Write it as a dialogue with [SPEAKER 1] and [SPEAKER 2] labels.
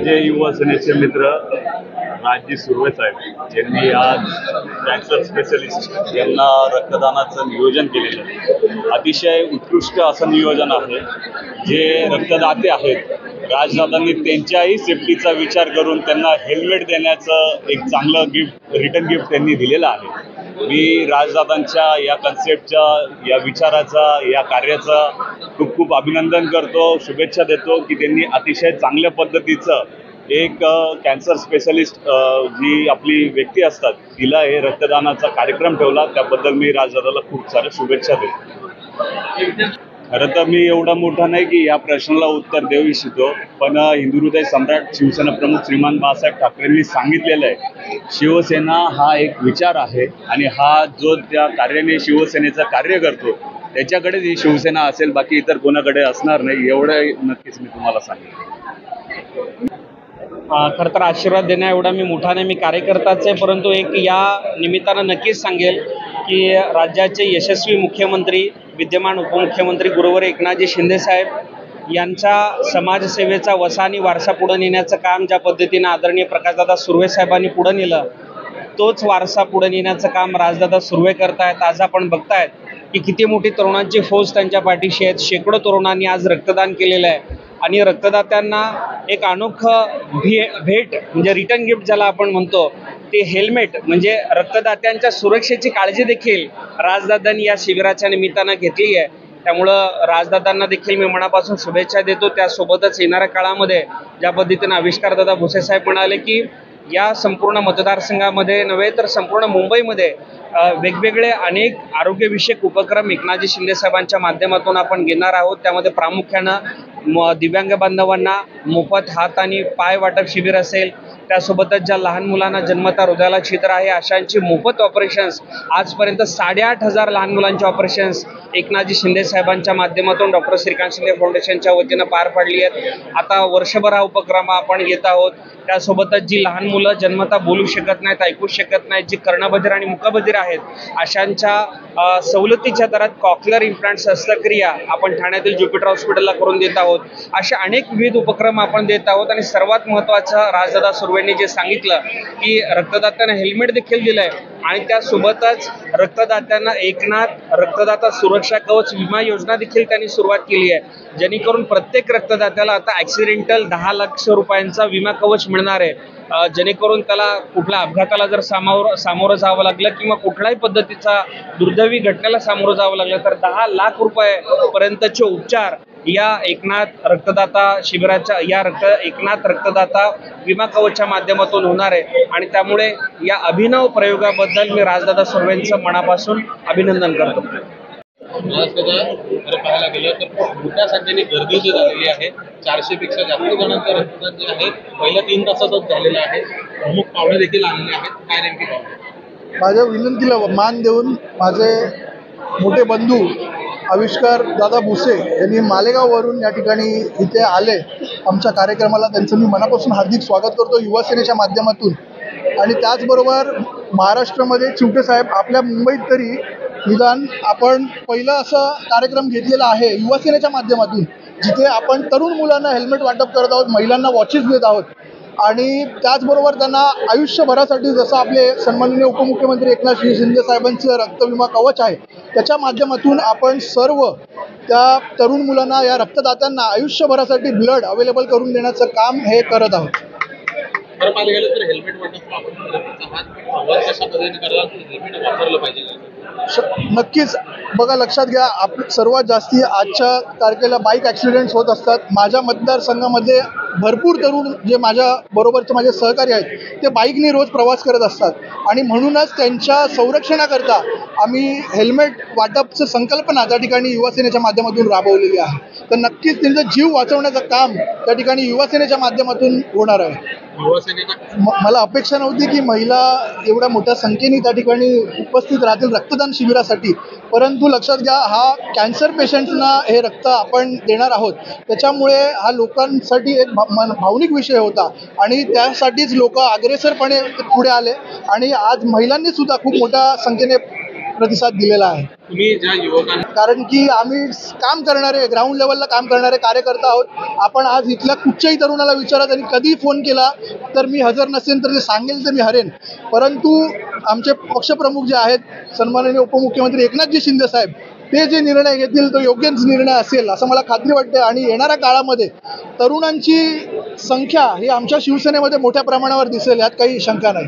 [SPEAKER 1] जे युवा सेनेचे मित्र राजजी सुर्वे साहेब यांनी आज कॅन्सर स्पेशलिस्ट यांना रक्तदानाचं नियोजन केलेलं आहे। अतिशय उत्कृष्ट असं नियोजन आहे। जे रक्तदाते आहेत राजदादांनी त्यांच्याही सेफ्टीचा विचार करून त्यांना हेल्मेट देण्याचं एक चांगलं रिटर्न गिफ्ट त्यांनी दिलेलं आहे। मी राजदादांच्या या कन्सेप्टच्या, या विचाराचा, या कार्याचा खूप खूप अभिनंदन करतो, शुभेच्छा देतो की त्यांनी अतिशय चांगल्या पद्धतीचं एक कॅन्सर स्पेशलिस्ट जी आपली व्यक्ती असतात तिला हे रक्तदानाचा कार्यक्रम ठेवला। त्याबद्दल मी राजदादाला खूप साऱ्या शुभेच्छा देतो। खरं तर मी एवढा मोठा नाही की या प्रश्नाला उत्तर देऊ इच्छितो, पण हिंदू हृदय सम्राट शिवसेना प्रमुख श्रीमान बाळासाहेब ठाकरेंनी सांगितलेलं आहे, शिवसेना हा एक विचार आहे आणि हा जो त्या कार्याने शिवसेनेचं कार्य करतो त्याच्याकडेच ही शिवसेना असेल, बाकी इतर कोणाकडे असणार नाही, एवढं नक्कीच मी तुम्हाला सांगेन।
[SPEAKER 2] खरं तर आशीर्वाद देण्या एवढा मी मोठा नाही, मी कार्यकर्ताच आहे, परंतु एक या निमित्तानं नक्कीच सांगेल की राज्याचे यशस्वी मुख्यमंत्री, विद्यमान उपमुख्यमंत्री गुरुवर एकनाथजी शिंदे साहेब यांच्या समाजसेवेचा वसा आणि वारसा पुढे नेण्याचं काम ज्या पद्धतीनं आदरणीय प्रकाशदादा सुर्वे साहेबांनी पुढे नेलं, तोच वारसा पुढे नेण्याचं काम राजदादा सुर्वे करतायत। आज आपण बघतायत की किती मोठी तरुणांची फौज त्यांच्या पाठीशी आहेत। शेकडो तरुणांनी आज रक्तदान केलेलं आहे आणि रक्तदात्यांना एक अनोखं भेट म्हणजे रिटर्न गिफ्ट ज्याला आपण म्हणतो ते हेल्मेट, म्हणजे रक्तदात्यांच्या सुरक्षेची काळजी देखील राजदादांनी या शिबिराच्या निमित्तानं घेतली आहे। त्यामुळं राजदादांना देखील मी मनापासून शुभेच्छा देतो। त्यासोबतच येणाऱ्या काळामध्ये ज्या पद्धतीनं आविष्कार दादा भुसे साहेब म्हणाले की या संपूर्ण मतदारसंघामध्ये नव्हे तर संपूर्ण मुंबईमध्ये वेगवेगळे अनेक आरोग्यविषयक उपक्रम एकनाथजी शिंदे साहेबांच्या माध्यमातून आपण घेणार आहोत। त्यामध्ये प्रामुख्यानं दिव्यांग बांधवांना मोफत हात आणि पाय वाटप शिबिर असेल, त्यासोबतच ज्या लहान मुलांना जन्मता हृदयाला छिद्र आहे अशांची मोफत ऑपरेशन्स, आजपर्यंत 8,500 लहान मुलांची ऑपरेशन्स एकनाथजी शिंदे साहेबांच्या माध्यमातून डॉक्टर श्रीकांत शिंदे फाउंडेशनच्या वतीनं पार पाडली आहेत। आता वर्षभर हा उपक्रम आपण घेत आहोत। त्यासोबतच जी लहान मुलं जन्मता बोलू शकत नाहीत, ऐकू शकत नाहीत, जी कर्णबधिर आणि मुखबधिर आहेत अशांच्या सवलतीच्या दरात कॉक्लिअर इम्प्लांट शस्त्रक्रिया आपण ठाण्यातील ज्युपिटर हॉस्पिटलला करून देत आहोत। अशा अनेक विविध उपक्रम आपण देत आहोत आणि सर्वात महत्त्वाचं राजदादा सुर्वेंनी जे सांगितलं की रक्तदात्यांना हेल्मेट देखील दिलंय आणि त्यासोबतच रक्तदात्यांना एकनाथ रक्तदाता सुरक्षा कवच विमा योजना देखील त्यांनी सुरुवात केली आहे, जेणेकरून प्रत्येक रक्तदात्याला आता ॲक्सिडेंटल 10 लाख रुपयांचा विमा कवच मिळणार आहे। जेणेकरून त्याला कुठल्या अपघाताला जर सामोरं जावं लागलं किंवा कुठल्याही पद्धतीचा दुर्दैवी घटनेला सामोरं जावं लागलं तर 10 लाख रुपयेपर्यंतचे उपचार या एकनाथ रक्तदाता शिबिराच्या एकनाथ रक्तदाता विमा कवचच्या माध्यमातून होणार आहे आणि त्यामुळे या अभिनव प्रयोगाबद्दल मी राजदादा सुर्वेंचं मनापासून अभिनंदन करतो।
[SPEAKER 3] पाहायला गेलं तर मोठ्या संख्येने गर्दी जी झालेली आहे, 400 पेक्षा जास्त जणांचं रक्तदान जे आहे पहिल्या 3 तासातच झालेलं आहे। प्रमुख पाहुणे देखील आलेले आहेत, काय नेमकी पाहुणे?
[SPEAKER 4] माझ्या विनंतीला मान देऊन माझे मोठे बंधू आविष्कार दादा भुसे यांनी मालेगाववरून या ठिकाणी इथे आले आमच्या कार्यक्रमाला, त्यांचं मी मनापासून हार्दिक स्वागत करतो युवा सेनेच्या माध्यमातून। आणि त्याचबरोबर महाराष्ट्रामध्ये चिवटे साहेब आपल्या मुंबईत तरी निदान आपण पहिला असा कार्यक्रम घेतलेला आहे युवा सेनेच्या माध्यमातून, जिथे आपण तरुण मुलांना हेल्मेट वाटप करत आहोत, महिलांना वॉचेस देत आहोत आणि त्याचबरोबर त्यांना आयुष्यभरासाठी जसं आपले सन्माननीय उपमुख्यमंत्री एकनाथ शिंदे साहेबांचं रक्तविमा कवच आहे त्याच्या माध्यमातून आपण सर्व त्या तरुण मुलांना, या रक्तदात्यांना आयुष्यभरासाठी ब्लड अवेलेबल करून देण्याचं काम हे करत आहोत।
[SPEAKER 3] खरं पाहिलं गेलं तर हेल्मेट वाटप कशा पद्धतीने करायला हेल्मेट वापरलं पाहिजे?
[SPEAKER 4] नक्कीच बघा, लक्षात घ्या, सर्वात जास्ती आजच्या तारखेला बाईक ॲक्सिडेंट्स होत असतात। माझ्या मतदारसंघामध्ये भरपूर तरुण जे माझ्या बरोबरचे माझे सहकारी आहेत ते बाईकने रोज प्रवास करत असतात आणि म्हणूनच त्यांच्या संरक्षणाकरता आम्ही हेल्मेट वाटपचं संकल्पना त्या ठिकाणी युवा सेनेच्या माध्यमातून राबवलेली आहे। तर नक्कीच त्यांचा जीव वाचवण्याचं काम त्या ठिकाणी युवा सेनेच्या माध्यमातून होणार आहे। मला अपेक्षा नव्हती की महिला एवढ्या मोठ्या संख्येने त्या ठिकाणी उपस्थित राहतील रक्तदान शिबिरासाठी, परंतु लक्षात घ्या, हा कॅन्सर पेशंट्सना हे रक्त आपण देणार आहोत, त्याच्यामुळे हा लोकांसाठी एक भावनिक विषय होता आणि त्यासाठीच लोक अग्रेसरपणे पुढे आले आणि आज महिलांनी सुद्धा खूप मोठ्या संख्येने प्रतिसाद दिलेला आहे.
[SPEAKER 3] तुम्ही ज्या युवकांना
[SPEAKER 4] कारण की आम्ही काम करणारे ग्राउंड लेवलला काम करणारे कार्यकर्ता आहोत. आपण आज इथल्या कुठच्याही तरुणाला विचारा, त्यांनी कधी फोन केला तर मी हजर नसेन तर ते सांगेल तर मी हरेन. परंतु आमचे पक्षप्रमुख जे आहेत सन्माननीय उपमुख्यमंत्री एकनाथजी शिंदे साहेब, ते जे निर्णय घेतील तो योग्यच निर्णय असेल असं मला खात्री वाटते. आणि येणाऱ्या काळामध्ये तरुणांची संख्या ही आमच्या शिवसेनेमध्ये मोठ्या प्रमाणावर दिसेल, यात काही शंका नाही.